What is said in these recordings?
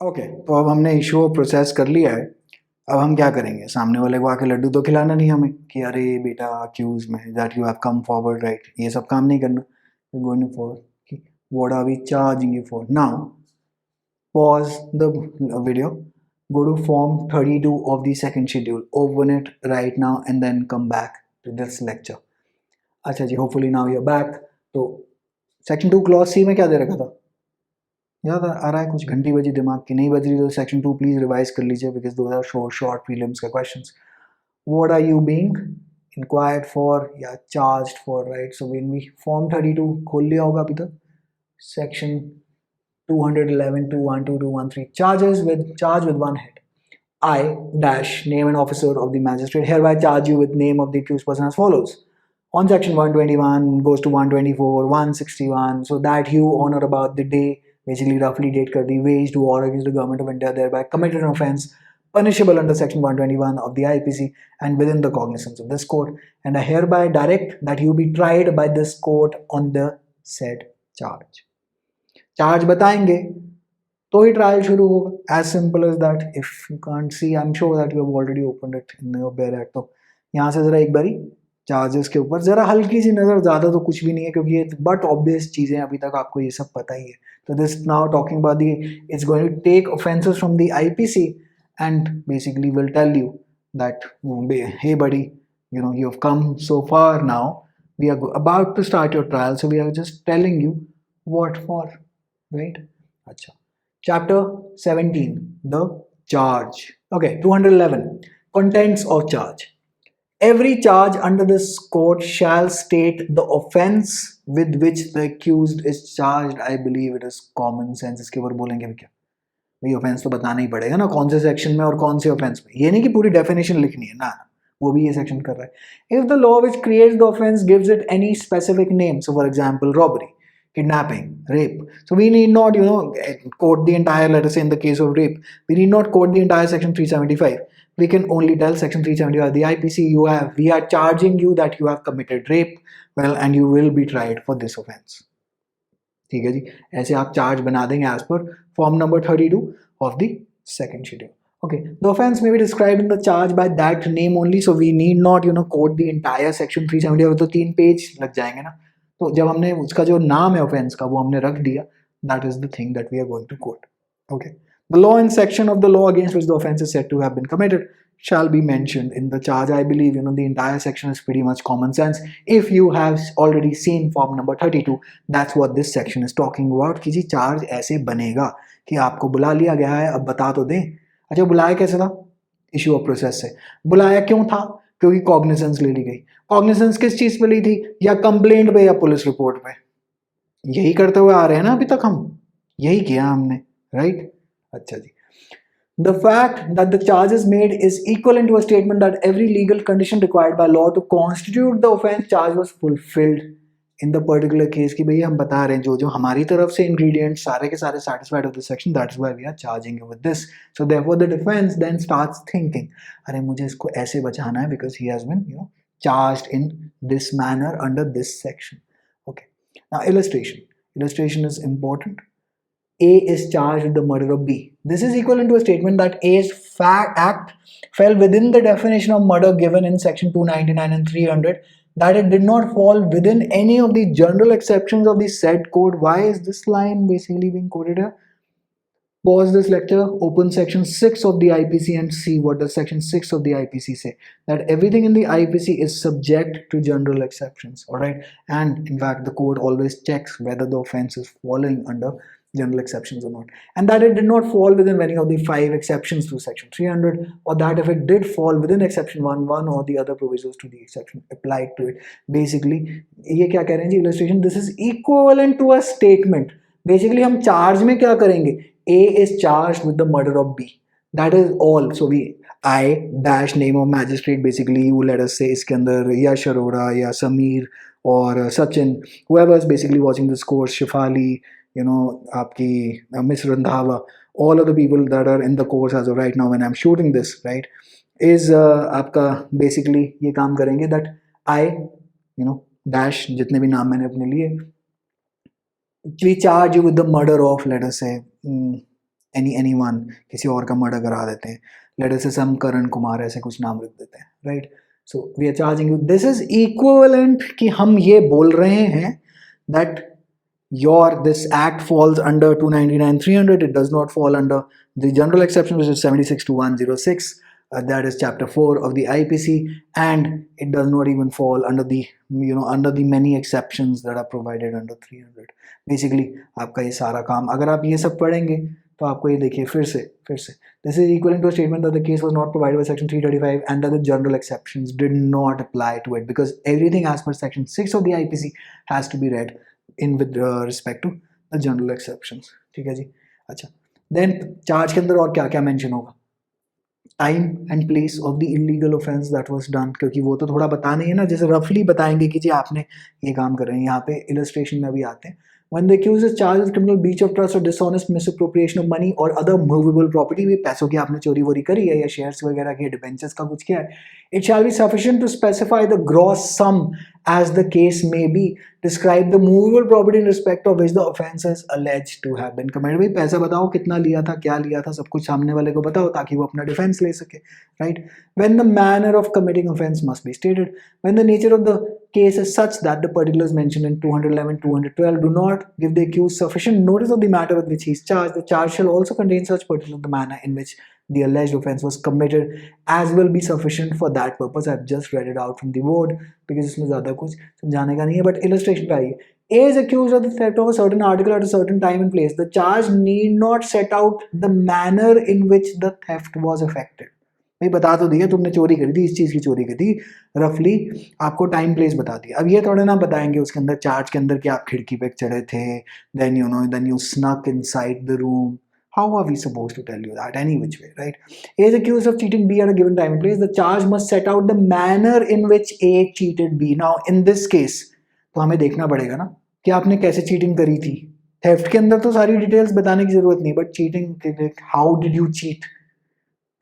Okay, तो अब हमने इशू प्रोसेस कर लिया है। अब हम क्या करेंगे, सामने वाले को आके लड्डू तो खिलाना नहीं हमें कि अरे बेटा accuse me that you have come forward, right, ये सब काम नहीं करना। गोइंग फॉर कि what are we charging you for now. Pause the video, go to form 32 of the second schedule, open it right now and then come back to this lecture. अच्छा जी, hopefully now you're back. तो section 2 clause C में क्या दे रखा था, याद आ रहा है? कुछ घंटी बजी दिमाग की, नहीं बज रही तो सेक्शन 2 प्लीज रिवाइज कर लीजिए because two are short prelims के questions. What are you being inquired for या charged for, right? So when we form 32 खोल लिया होगा अभी तक, section 211, 212, 213, charge with one head. I dash name and officer of the magistrate hereby charge you with name of the accused person as follows. On section 121 goes to 124, 161, so that you on or about the day, basically roughly date kar di, waged war against the government of India, thereby committed an offence punishable under section 121 of the IPC and within the cognizance of this court, and I hereby direct that you be tried by this court on the said charge. Charge बताएंगे तो ही trial शुरू होगा, as simple as that. If you can't see, I am sure that you have already opened it in your bare act. तो यहाँ से जरा एक बारी चार्जेस के ऊपर जरा हल्की सी नज़र, ज़्यादा तो कुछ भी नहीं है क्योंकि ये बट ऑब्वियस चीज़ें अभी तक आपको ये सब पता ही है. तो this now talking about the, it's going to take offences from the IPC and basically will tell you that hey buddy, you know, you have come so far now, we are about to start your trial, so we are just telling you what for, right? Acha. Chapter 17, the charge. Okay, 211, contents of charge. Every charge under this code shall state the offense with which the accused is charged. I believe it is common sense. इसके ऊपर बोलेंगे भी क्या भाई, offence तो बताना ही पड़ेगा ना, कौन से सेक्शन में और कौन से ऑफेंस में. ये नहीं कि पूरी डेफिनेशन लिखनी है ना, वो भी ये सेक्शन कर रहा है. If the law which creates the offence gives it any specific name, so for example robbery, kidnapping, rape, so we need not, you know, quote the entire, let us say in the case of rape, we need not quote the entire section 375. We can only tell section 375 the IPC, we are charging you that you have committed rape, well, and you will be tried for this offense. ठीक है जी, ऐसे आप charge बना देंगे as per form number 32 of the second schedule. Okay, the offense may be described in the charge by that name only, so we need not, you know, quote the entire section 370. तो 3 page लग जाएंगे ना. तो जब हमने उसका जो नाम है ऑफेंस का वो हमने रख दिया, that is the thing that we are going to quote. Okay, the law and section of the law against which the offense is said to have been committed shall be mentioned in the charge. I believe, you know, the entire section is pretty much common sense. If you have already seen form number 32, that's what this section is talking about. कि जी charge ऐसे बनेगा कि आपको बुला लिया गया है, अब बता तो दें. अच्छा, बुलाया कैसे था? इशू ऑफ प्रोसेस से. बुलाया क्यों था? क्योंकि कॉग्निजेंस ले ली गई. कॉग्निजेंस किस चीज पे ली थी? या कंप्लेंट पे या पुलिस रिपोर्ट पे? यही करते हुए आ रहे हैं ना अभी तक, हम यही किया हमने, राइट? अच्छा जी. The fact that the charges made is equivalent to a statement that every legal condition required by law to constitute the offense charge was fulfilled in the particular case. कि भैया हम बता रहे हैं जो जो हमारी तरफ से ingredients सारे के सारे satisfied of this section, that is why we are charging you with this. So therefore the defense then starts thinking, अरे मुझे इसको ऐसे बचाना है because he has been, you know, charged in this manner under this section. Okay. Now illustration. Illustration is important. A is charged with the murder of B. This is equivalent to a statement that A's act fell within the definition of murder given in section 299 and 300, that it did not fall within any of the general exceptions of the said code. Why is this line basically being quoted here? Pause this lecture, open section 6 of the IPC and see what does section 6 of the IPC say. That everything in the IPC is subject to general exceptions, alright? And in fact, the code always checks whether the offense is falling under general exceptions or not. And that it did not fall within any of the 5 exceptions to section 300, or that if it did fall within exception 1 or the other provisos to the exception applied to it. Basically, ये क्या कह रहे हैं जी illustration? This is equivalent to a statement. Basically, हम charge में क्या करेंगे? A is charged with the murder of B. That is all. So I dash name of magistrate, basically you let us say इसके अंदर या शरोड़ा या समीर और Sachin, whoever is basically watching this course, Shifali, you know, आपकी Miss Randhawa, all of the people that are in the course as of right now when I'm shooting this, right, is आपका basically ये काम करेंगे that I, you know, dash जितने भी नाम मैंने अपने लिए, we charge you with the murder of, let us say, anyone, किसी और का मर्डर करा देते हैं, लेट अस से सम करण कुमार ऐसे कुछ नाम रख देते हैं, right? So we are charging you, this is equivalent कि हम ये बोल रहे हैं that this act falls under 299 300, it does not fall under the general exception, which is 76 to 106, that is chapter 4 of the IPC, and it does not even fall under the under the many exceptions that are provided under 300. basically आपका ये सारा काम अगर आप ये सब पढ़ेंगे तो आपको ये देखिए फिर से this is equivalent to a statement that the case was not provided by section 335 and that the general exceptions did not apply to it, because everything as per section 6 of the IPC has to be read in with respect to the general exceptions. ठीक है जी. अच्छा, then charge के अंदर और क्या क्या mention होगा? Time and place of the illegal offence that was done, क्योंकि वो तो थोड़ा बताने है ना, जैसे रफली बताएंगे कि जी आपने ये काम कर रहे हैं. यहाँ पे इलस्ट्रेशन में भी आते हैं. When the accused is charged with criminal breach of trust or dishonest misappropriation of money or other movable property, भी पैसों की आपने चोरी वोरी करी है या शेयर्स वगैरह के डिबेंचर्स का कुछ किया है, it shall be sufficient to specify the gross sum as the case may be, describe the movable property in respect of which the offence is alleged to have been committed. भाई पैसा बताओ कितना लिया था, क्या लिया था, सब कुछ सामने वाले को बताओ ताकि वो अपना डिफेंस ले सके, right? When the manner of committing offence must be stated, when the nature of the case is such that the particulars mentioned in 211 212 do not give the accused sufficient notice of the matter with which he is charged, the charge shall also contain such particulars, the manner in which the alleged offence was committed as will be sufficient for that purpose. I've just read it out from the word because इसमें ज़्यादा कुछ समझाने का नहीं है, but illustration पे आइए. A is accused of the theft of a certain article at a certain time and place. The charge need not set out the manner in which the theft was effected. भाई बता तो दिया तुमने चोरी करी थी, इस चीज़ की चोरी करी थी, रफली आपको टाइम प्लेस बता दिया. अब ये थोड़ा ना बताएंगे उसके अंदर चार्ज के अंदर कि आप खिड़की पे चढ़े थे, then you snuck inside the room. How are we supposed to tell you that any which way, right? A is accused of cheating B at a given time and place. The charge must set out the manner in which A cheated B. Now in this case तो हमें देखना पड़ेगा ना कि आपने कैसे cheating करी थी. थेफ्ट के अंदर तो सारी डिटेल्स बताने की जरूरत नहीं, but cheating, how did you cheat?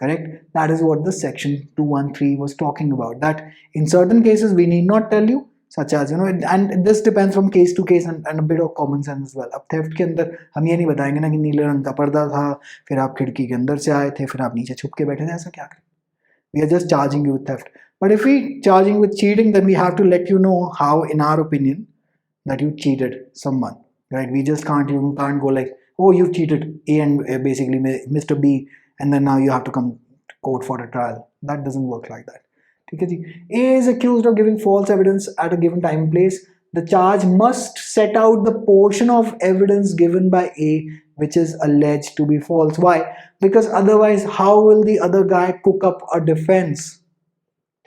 Correct? That is what the section 213 was talking about, that in certain cases we need not tell you, such as and this depends from case to case and a bit of common sense as well. अब theft के अंदर हम ये नहीं बताएंगे ना कि नीले रंग का पर्दा था, फिर आप खिड़की के अंदर से आए थे, फिर आप नीचे छुप के बैठे थे, ऐसा क्या करें? We are just charging you with theft. But if we charging with cheating, then we have to let you know how, in our opinion, that you cheated someone, right? We just can't go like, oh, you cheated A and basically Mr. B, and then now you have to come to court for a trial. That doesn't work like that. A is accused of giving false evidence at a given time and place. The charge must set out the portion of evidence given by A which is alleged to be false. Why? Because otherwise, how will the other guy cook up a defense?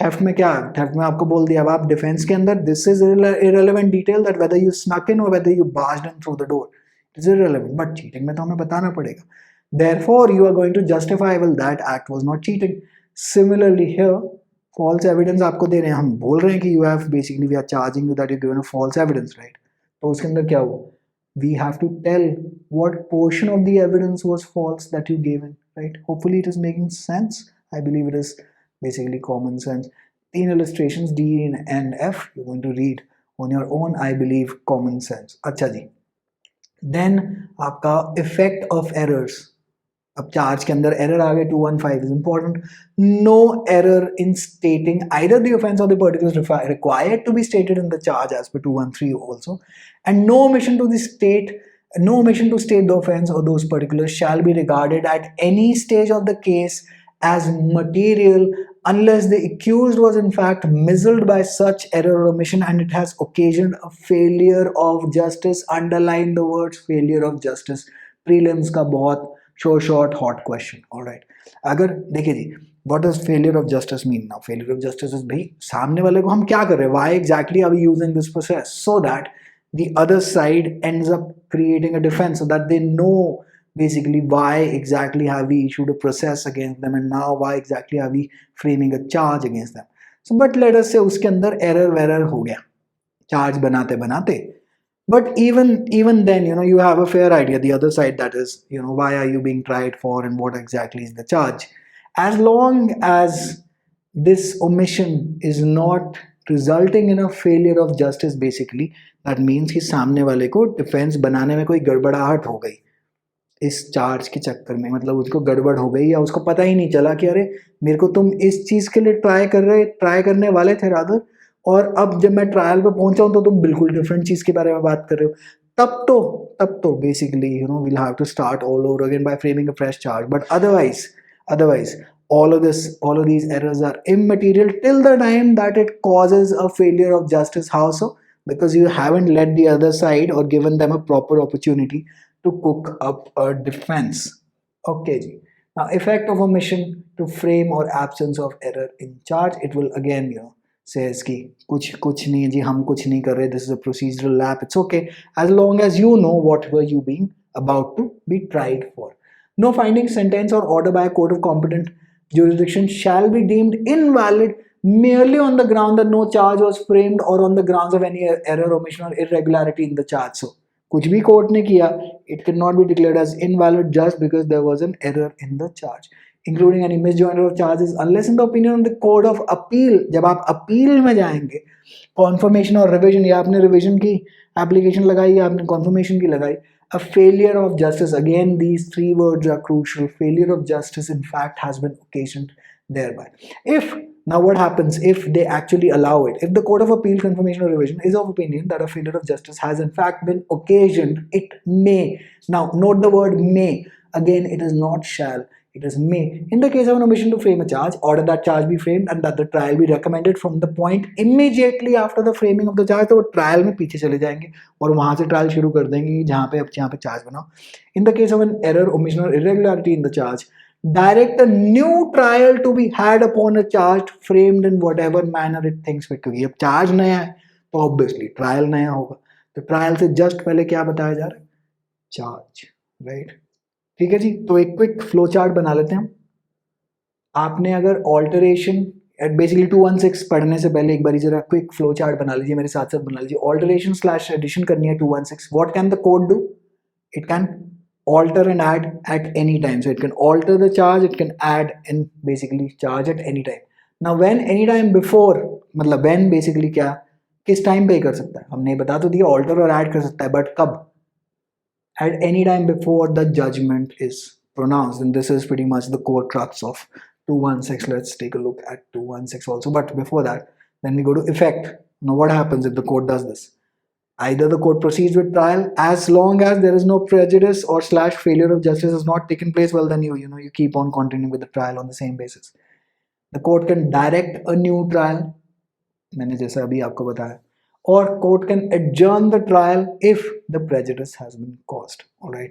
Theft में क्या, theft में आपको बोल दिया अब आप defence के अंदर, this is irrelevant detail that whether you snuck in or whether you barged in through the door, it is irrelevant. But cheating में तो हमें बताना पड़ेगा. Therefore, you are going to justify, well, that act was not cheating. Similarly here, false evidence आपको दे रहे हैं, हम बोल रहे हैं कि you have basically, we are charging you that you given a false evidence, right? तो उसके अंदर क्या हुआ? We have to tell what portion of the evidence was false that you gave in, right? Hopefully it is making sense. I believe it is basically common sense. 3 illustrations D and F you're going to read on your own. I believe common sense. अच्छा जी. Then आपका effect of errors. अब charge के अंदर error आ गए, 215 is important. No error in stating either the offense or the particulars required to be stated in the charge as per 213 also, and no omission to state the offense or those particulars shall be regarded at any stage of the case as material unless the accused was in fact misled by such error or omission and it has occasioned a failure of justice. Underline the words failure of justice. Prelims का बहुत short hot question. All right, अगर देखिए जी, what does failure of justice mean? Now failure of justice is भाई सामने वाले को हम क्या कर रहे हैं, why exactly are we using this process? So that the other side ends up creating a defense, so that they know basically why exactly have we issued a process against them and now why exactly are we framing a charge against them. So but let us say उसके अंदर error हो गया charge बनाते बनाते, but even then you have a fair idea the other side, that is why are you being tried for and what exactly is the charge. As long as this omission is not resulting in a failure of justice, basically that means कि सामने वाले को defense बनाने में कोई गड़बड़ाहट हो गई, इस चार्ज के चक्कर में, मतलब उसको गड़बड़ हो गई या उसको पता ही नहीं चला कि अरे मेरे को तुम इस चीज़ के लिए ट्राई करने वाले थे रादर, और अब जब मैं ट्रायल पे पहुंचा हूं तो तुम बिल्कुल डिफरेंट चीज़ के बारे में बात कर रहे हो। तब तो basically we'll have to start all over again by framing a fresh charge. But otherwise all of these errors are immaterial till the time that it causes a failure of justice. How so? Because you haven't let the other side or given them a proper opportunity to cook up a defense. Okay ji. Now effect of omission to frame or absence of error in charge, it will again says कि कुछ नहीं है जी, हम कुछ नहीं कर रहे, this is a procedural lap, it's okay as long as you know what were you being about to be tried for. No finding, sentence or order by a court of competent jurisdiction shall be deemed invalid merely on the ground that no charge was framed or on the grounds of any error, omission or irregularity in the charge. So कुछ भी court ने किया, it cannot be declared as invalid just because there was an error in the charge, including any misjoinder of charges unless in the opinion of the court of appeal. जब आप appeal में जाएंगे, conformation और revision, या आपने revision की application लगाई या आपने कॉन्फर्मेशन की लगाई, a failure of justice, again these three words are crucial, failure of justice in fact has been occasioned thereby. If now what happens if they actually allow it? If the court of appeal, confirmation or revision is of opinion that a failure of justice has in fact been occasioned, it may, now note the word may, again it is not shall, it is may. In the case of an omission to frame a charge, order that charge be framed and that the trial be recommended from the point immediately after the framing of the charge. तो वो trial में पीछे चले जाएंगे और वहां से trial शुरू कर देंगे जहां पे चार्ज बनाओ. In the case of an error, omission or irregularity in the charge, direct a new trial to be had upon a charge framed in whatever manner it thinks fit. क्योंकि अब charge नया है तो obviously trial नया होगा, तो trial से just पहले क्या बताया जा रहा है? Charge, right? ठीक है जी. तो एक क्विक फ्लो चार्ट बना लेते हैं हम. आपने अगर ऑल्टरेशन, बेसिकली 216 पढ़ने से पहले एक बार जरा क्विक फ्लो चार्ट बना लीजिए, मेरे साथ साथ बना लीजिए. ऑल्टरेशन स्लैश एडिशन करनी है 216. What can the code do? It can alter and add at any time. So it can alter the charge, it can add and basically charge at any time. Now when any time before, मतलब when basically क्या, किस time पे कर सकता है? हमने बता तो दिया alter और add कर सकता है, but कब? At any time before the judgment is pronounced. And this is pretty much the core crux of 216. Let's take a look at 216 also. But before that, then we go to effect. Now what happens if the court does this? Either the court proceeds with trial as long as there is no prejudice or slash failure of justice has not taken place. Well, then you keep on continuing with the trial on the same basis. The court can direct a new trial, मैंने जैसा अभी आपको बताया, or court can adjourn the trial if the prejudice has been caused. All right,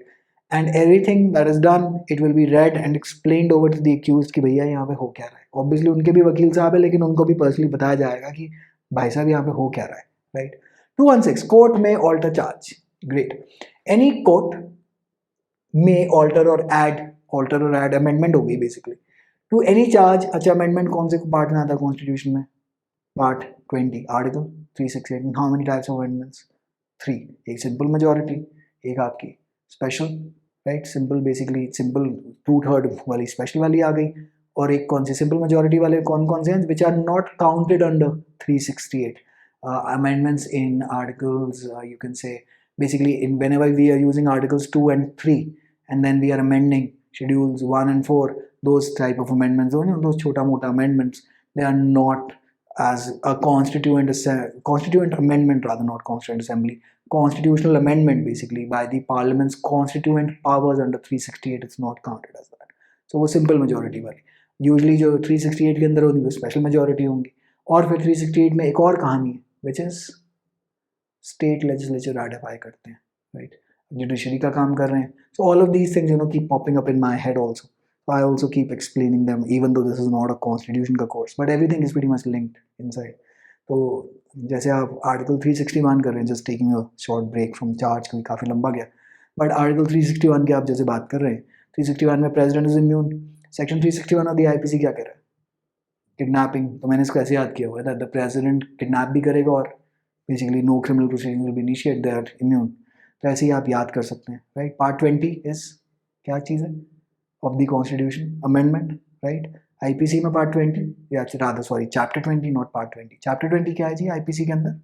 and everything that is done, it will be read and explained over to the accused कि भैया यहाँ पे हो क्या रहा है. Obviously उनके भी वकील साहब है, लेकिन उनको भी पर्सनली बताया जाएगा कि भाई साहब यहाँ पे हो क्या रहा है, right? 216, court may alter charge. Great. Any court may alter or add amendment होगी basically to any charge. अच्छा, amendment कौन से पार्ट में आता है कॉन्स्टिट्यूशन में? Part 20, article 368. How many types of amendments? 3. एक सिंपल मेजोरिटी, एक आपकी special, right? Simple basically simple 2/3 वाली स्पेशल वाली आ गई, और एक कौन सी सिंपल मेजोरिटी वाले कौन से हैं? Which are not counted under 368. Amendments in articles, you can say basically in whenever we are using articles 2 and 3 and then we are amending schedules 1 and 4, those type of amendments, those chota mota amendments, they are not as a constituent amendment, rather, not constituent assembly, constitutional amendment basically by the parliament's constituent powers under 368. It's not counted as that. So वो simple majority वाली usually जो 368 के अंदर होंगी वो special majority होंगी. और फिर 368 में एक और कहानी है which is state legislature ratify करते हैं, right? Judiciary का काम कर रहे हैं. So all of these things keep popping up in my head also. So I also keep explaining them even though this is not a constitution का course, but everything is pretty much linked inside. तो जैसे आप article 361 कर रहे हैं, just taking a short break from charge क्योंकि काफ़ी लंबा गया, but आर्टिकल 361 की आप जैसे बात कर रहे हैं, 361 में president is immune. Section 361 of the IPC क्या कह रहा है? किडनैपिंग. तो मैंने इसको ऐसे याद किया हुआ है, द प्रेसिडेंट किडनैप भी करेगा और basically no criminal proceeding will be initiate, they are immune. तो ऐसे ही आप याद कर सकते हैं, राइट? पार्ट 20 इज क्या चीज़ है? Of the constitution amendment, right? IPC में पार्ट 20 या rather sorry chapter 20, not part 20. Chapter 20 क्या है जी आईपीसी के अंदर?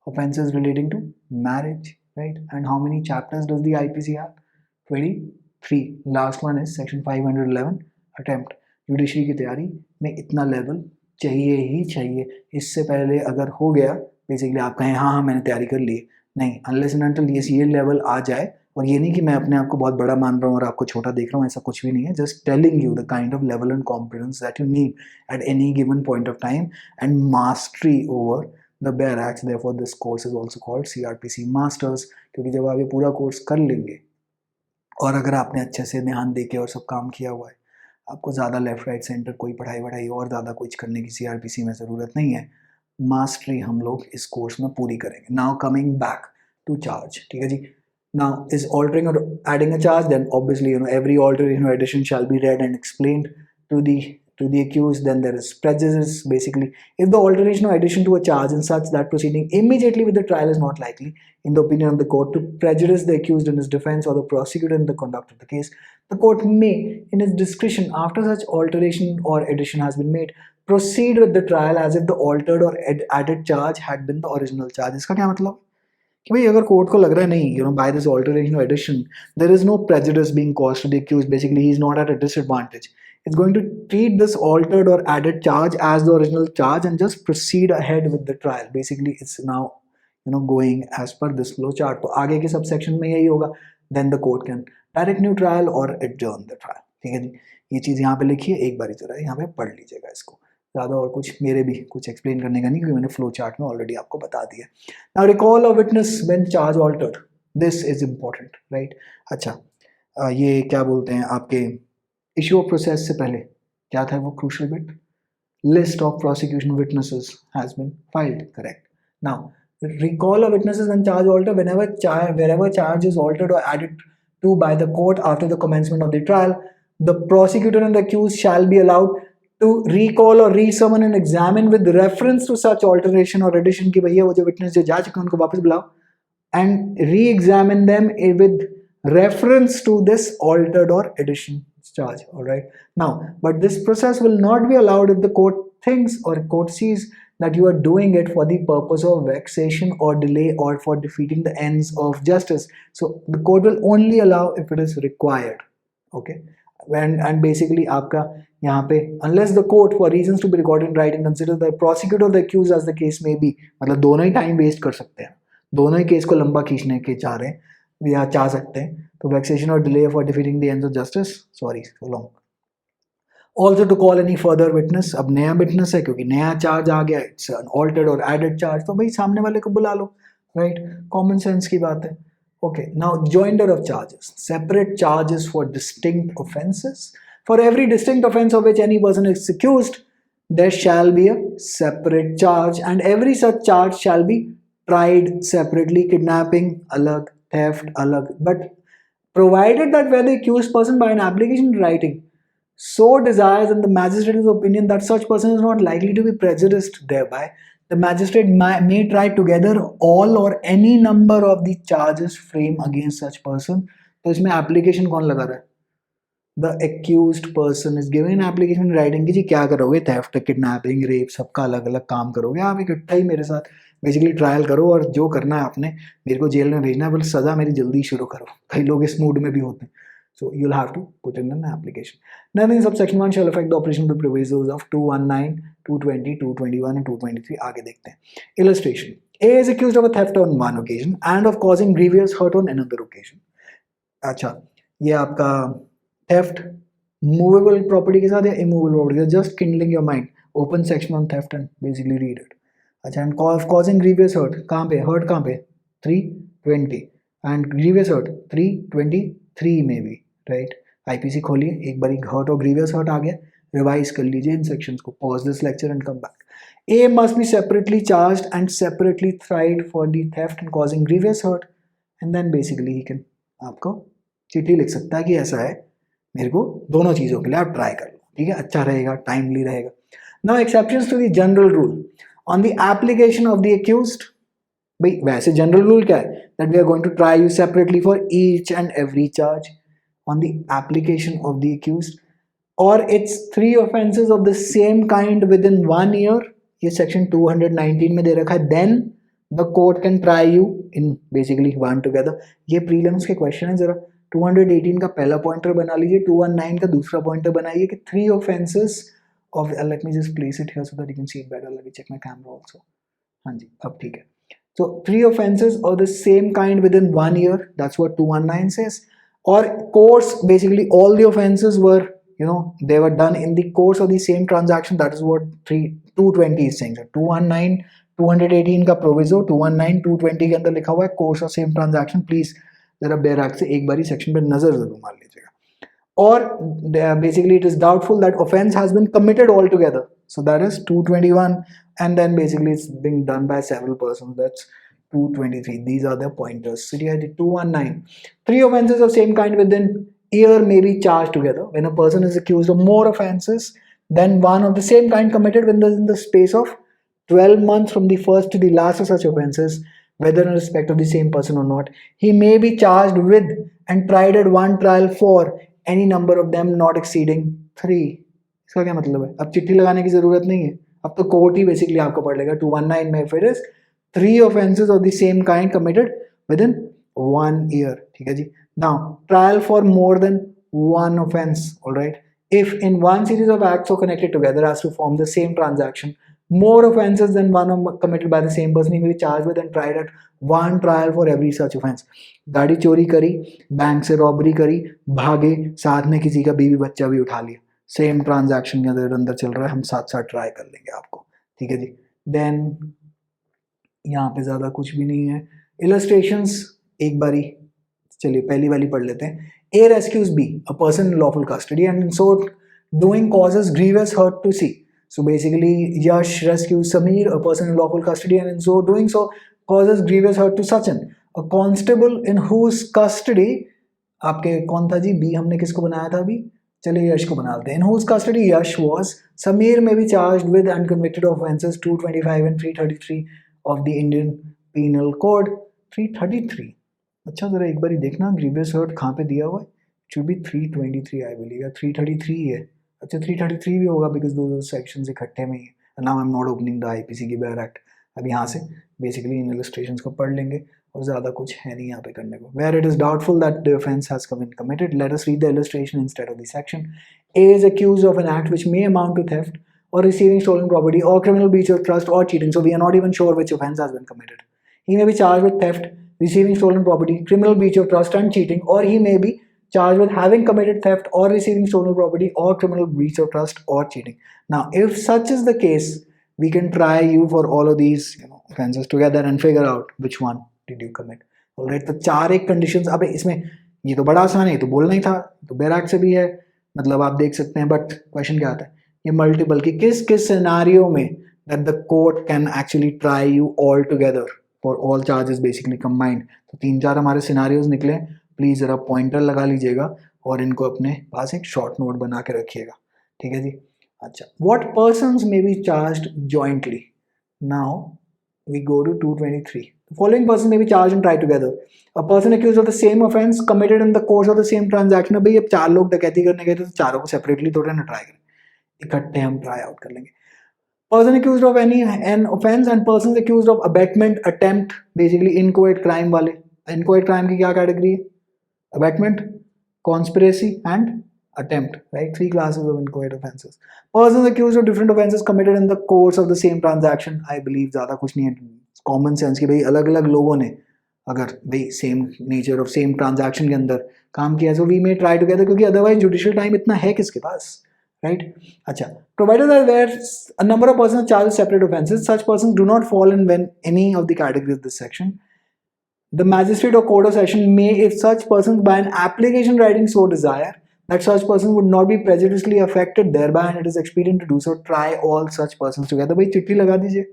Offences relating to marriage, right? And how many chapters does the IPC have? 20. 3 last one is section 511 attempt. Judiciary की तैयारी में इतना लेवल चाहिए ही चाहिए। इससे पहले अगर हो गया बेसिकली आप कहें हाँ हाँ मैंने तैयारी कर ली, नहीं, अनलेस एंड अनटिल ये लेवल आ जाए। और ये नहीं कि मैं अपने आप को बहुत बड़ा मान रहा हूँ और आपको छोटा देख रहा हूँ, ऐसा कुछ भी नहीं है। Just telling you the kind of level and confidence that you need at any given point of time and mastery over the bare acts. Therefore this course is also called CrPC masters, क्योंकि जब आप ये पूरा course कर लेंगे और अगर आपने अच्छे से ध्यान देके और सब काम किया हुआ है, आपको ज़्यादा लेफ्ट राइट सेंटर कोई पढ़ाई वढ़ाई और ज़्यादा कुछ करने की सीआरपीसी में ज़रूरत नहीं है। मास्टरी हम लोग इस कोर्स में पूरी करेंगे। Now coming back to charge, ठीक है जी। Now, is altering or adding a charge? Then obviously, every alteration or addition shall be read and explained to the accused. Then there is prejudice. Basically, if the alteration or addition to a charge in such that proceeding immediately with the trial is not likely, in the opinion of the court, to prejudice the accused in his defense or the prosecutor in the conduct of the case, the court may, in its discretion, after such alteration or addition has been made, proceed with the trial as if the altered or added charge had been the original charge. इसका क्या मतलब? कि भाई अगर court को लग रहा है नहीं, बाय दिस ऑल्टरेशन और addition there is no prejudice being caused to the accused, basically he is not at a disadvantage, it's going to treat this altered और added charge as the original charge and just proceed ahead with the trial. Basically it's now going as per this flow chart. तो आगे के सब section में यही होगा। Then the court can direct new trial और adjourn the trial. ठीक है जी, ये चीज़ यहाँ पे लिखी है, एक बार जरा यहाँ पे पढ़ लीजिएगा इसको। ज़्यादा और कुछ मेरे भी कुछ एक्सप्लेन करने का नहीं, क्योंकि मैंने फ्लो चार्ट में ऑलरेडी आपको बता दिया। Now recall a witness when charge altered, this is important, right. अच्छा, ये क्या बोलते हैं आपके इशू ऑफ प्रोसेस से पहले क्या था वो crucial bit, list of prosecution witnesses has been filed, correct. Now recall of witnesses when charge altered wherever charge is altered or added to by the court after the commencement of the trial, the prosecutor and the accused shall be allowed to recall or re-summon and examine with reference to such alteration or addition कि भैया वो जो witness जो जा चुके हैं उनको वापस बुलाओ and re-examine them with reference to this altered or addition charge. All right, now but this process will not be allowed if the court thinks or court sees that you are doing it for the purpose of vexation or delay or for defeating the ends of justice. So the court will only allow if it is required. Okay, and basically आपका यहाँ पे unless the court for reasons to be recorded in writing considers the prosecutor or the accused as the case may be, मतलब दोनों ही time waste कर सकते हैं, दोनों ही case को लंबा खींचने के चाह रहे हैं या चाह सकते हैं, तो vexation or delay for defeating the ends of justice, sorry so long. Also to call any further witness, अब नया witness है क्योंकि नया चार्ज आ गया, it's an altered or added charge, तो भाई सामने वाले को बुला लो, right? Common sense की बात है. Okay, now joinder of charges, separate charges for distinct offenses. For every distinct offense of which any person is accused, there shall be a separate charge, and every such charge shall be tried separately. Kidnapping alag, theft alag, but provided that where the accused person by an application in writing so desires and the magistrate's opinion that such person is not likely to be prejudiced thereby, the magistrate may try together all or any number of the charges framed against such person. तो इसमें application कौन लगा रहा है? The accused person is given an application in writing कि जी क्या करोगे, theft, kidnapping, rape, सबका अलग अलग काम करोगे आप इकट्ठा ही मेरे साथ बेसिकली ट्रायल करो और जो करना है आपने, मेरे को जेल में भेजना है, बस सज़ा मेरी जल्दी शुरू करो। कई लोग इस मूड में भी होते हैं। So you'll have to put in an application. Nothing in subsection 1 shall affect the operation of the provisos of 219, 220, 221 and 223. आगे देखते हैं. Illustration. A is accused of a theft on one occasion and of causing grievous hurt on another occasion. अच्छा, ये आपका theft movable property के साथ या immovable property, just kindling your mind. Open section on theft and basically read it. अच्छा, and causing grievous hurt, कहाँ पे? Hurt कहाँ पे? 320 and grievous hurt 323 में भी, राइट। आईपीसी खोलिए एक बार, हर्ट और ग्रीवियस हर्ट आ गया, रिवाइज कर लीजिए इन सेक्शंस को, pause this lecture and come back. A must be separately charged and separately tried for the theft and causing grievous hurt, and then basically he can आपको चिट्ठी लिख सकता है कि ऐसा है, मेरे को दोनों चीज़ों के लिए आप ट्राई कर लो, ठीक है, अच्छा रहेगा, टाइमली रहेगा। Now exceptions to the general rule on the application of the accused. भाई वैसे जनरल रूल क्या है, that we are going to try you separately for each and every charge on the application of the accused, or it's 3 offenses of the same kind within 1 year, ये section 219 में दे रखा है, then the court can try you in basically one together। ये prelims के question है, जरा 218 का पहला पॉइंटर बना लीजिए, 219 का दूसरा पॉइंटर बनाइए कि 3 offenses of, let me just place it here so that you can see it better. Let me check my camera also. हाँ जी, अब ठीक है. So 3 offenses of the same kind within 1 year, that's what 219 says. Or course, basically all the offenses were, they were done in the course of the same transaction. That is what 220 is saying. So 219, 218 का proviso, 219, 220 के अंदर लिखा हुआ है course of same transaction. Please जरा बैराक से एक बारी सेक्शन पे नजर जरूर मार लीजिएगा. Or basically it is doubtful that offense has been committed altogether. So that is 221, and then basically it's being done by several persons. That's 223. These are the pointers. So here 219. 3 offenses of same kind within year may be charged together. When a person is accused of more offenses than one of the same kind committed within the space of 12 months from the first to the last of such offenses, whether in respect of the same person or not, he may be charged with and tried at one trial for any number of them not exceeding 3. इसका क्या मतलब है? अब चिट्ठी लगाने की जरूरत नहीं है, अब तो कोर्ट ही बेसिकली आपको पढ़ लेगा. 219 में फिर is 3 offenses of the same kind committed within 1 year. ठीक है जी. Now trial for more than one offense. All right. If in one series of acts so connected together as to form the same transaction, more offenses than one committed by the same person, he may be charged with and tried at one trial for every such offense. गाड़ी चोरी करी, bank से robbery करी, भागे, साथ में किसी का बीवी बच्चा भी उठा लिया, सेम ट्रांजैक्शन के अंदर चल रहा है, हम साथ साथ ट्राई कर लेंगे आपको. ठीक है जी. देन यहाँ पे ज़्यादा कुछ भी नहीं है. इलस्ट्रेशंस एक बारी चलिए पहली वाली पढ़ लेते हैं. A rescues B, a person in lawful custody, and in so doing causes grievous hurt to C. So basically, Yash rescues Sameer, a person in lawful custody, and in so doing so causes grievous hurt to Sachin, a constable in whose custody, आपके कौन था जी? B हमने किसको बनाया था अभी? चलिए यश को बना लेते हैं. In whose custody Yash was, Sameer may be charged with and convicted of offences 225 and 333 of the Indian Penal Code. 333. अच्छा जरा एक बार देखना ग्रीवियस हर्ट कहाँ पे दिया हुआ है. शुड बी 323 आई बिलीव, या 333 है. अच्छा 333 भी होगा बिकॉज दो सेक्शंस इकट्ठे में ही है. Now I am not opening the IPC की बैर एक्ट. अब यहाँ से बेसिकली इन इलस्ट्रेशंस को पढ़ लेंगे और ज़्यादा कुछ है नहीं यहाँ पे करने को. Where it is doubtful that the offence has been committed, let us read the illustration instead of the section. A is accused of an act which may amount to theft or receiving stolen property or criminal breach of trust or cheating. So we are not even sure which offense has been committed. He may be charged with theft, receiving stolen property, criminal breach of trust and cheating, or he may be charged with having committed theft or receiving stolen property or criminal breach of trust or cheating. Now, if such is the case, we can try you for all of these offenses together and figure out which one did you commit. Alright, तो चार एक conditions. अब इसमें ये तो बड़ा आसान है, तो बोलना ही था, तो बैराक से भी है, मतलब आप देख सकते हैं. बट क्वेश्चन क्या आता है? ये मल्टीपल की किस किस सिनारियो में that the court can actually try you all together for all charges basically combined. तो 3-4 हमारे सिनारियोज निकले. प्लीज जरा पॉइंटर लगा लीजिएगा और इनको अपने पास एक शॉर्ट नोट बना के रखिएगा. ठीक है जी. अच्छा, what persons may be charged jointly. Now we go to 223. Following person may be charge and try together. A person accused of the same offence committed in the course of the same transaction. भाई अब 4 लोग डकैती करने गए थे तो चारों को सेपरेटली थोड़ा ना ट्राई करें, इकट्ठे हम ट्राई आउट कर लेंगे. Person accused of an offense and persons accused of abetment, attempt, basically inchoate crime वाले. Inchoate crime की क्या कैटेगरी है? Abetment, conspiracy and attempt, right? 3 classes of inchoate offenses. Persons accused of different offenses committed in the course of the same transaction. I believe ज़्यादा कुछ नहीं है. Common sense कि भाई अलग अलग लोगों ने अगर भाई same nature of same transaction के अंदर काम किया, so we may try together, क्योंकि अदरवाइज जुडिशियल टाइम इतना है किसके पास, right? अच्छा, provided that there a number of persons charged separate offences, such persons do not fall in when any of the categories of this section. The magistrate or court of session may, if such persons by an application writing so desire, that such person would not be prejudicially affected thereby and it is expedient to do so, try all such persons together. भाई चिट्ठी लगा दीजिए.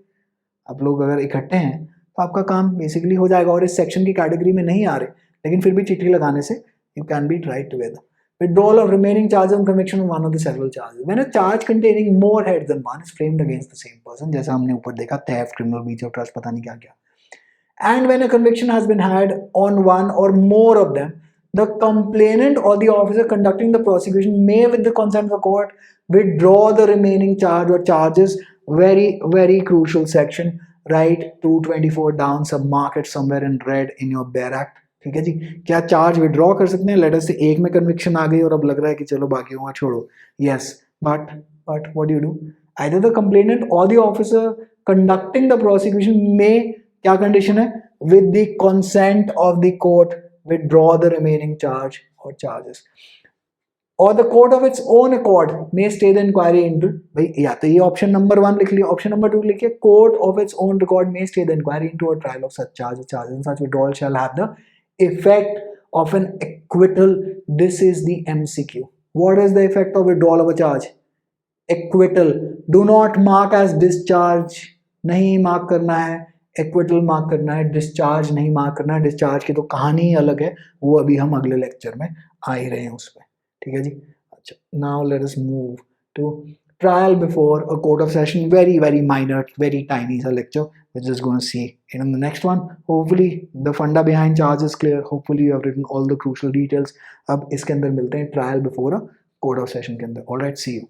आप लोग अगर इकट्ठे हैं तो आपका काम बेसिकली हो जाएगा और इस सेक्शन की कैटेगरी में नहीं आ रहे, लेकिन फिर भी चिट्ठी लगाने से you can be tried together. Withdrawal of remaining charges on conviction of one of the several charges. When a charge containing more heads than one is framed against the same person, जैसा हमने ऊपर देखा, theft, criminal breach of trust, पता नहीं क्या क्या. And when a conviction has been had on one or more of them, the complainant or the officer conducting the prosecution may, with the consent of the court, withdraw the remaining charge or charges. Very, very crucial section. Write 224 down, submark it somewhere in red in your Bear Act. ठीक है जी। क्या charge withdraw कर सकते हैं? Let us से एक में conviction आ गई और अब लग रहा है कि चलो बाकी हुआ छोड़ो, yes, but what you do, either the complainant और the officer conducting the prosecution में, क्या कंडीशन है, with the consent of the court withdraw the remaining charge और चार्जेस, और the court of its own accord may stay the inquiry into, भाई या तो ये ऑप्शन नंबर 1 लिख लिया, ऑप्शन नंबर 2 लिखिए, court of its own record may stay the inquiry into a trial of such charges and such withdrawal shall have the effect of an acquittal. This is the MCQ. What is the effect of withdrawal of a charge? Acquittal. Do not mark as discharge. नहीं mark करना है, acquittal mark करना है, discharge नहीं mark करना है। discharge की तो कहानी ही अलग है, वो अभी हम अगले लेक्चर में आ ही रहे हैं उस पर, ठीक है जी। अच्छा, now let us move to trial before a court of session. Very minor, very tiny सा lecture. We're just going to see it in the next one. Hopefully the funda behind charge is clear. Hopefully you have written all the crucial details. अब इसके अंदर मिलते हैं trial before a court of session के अंदर. All right, see you.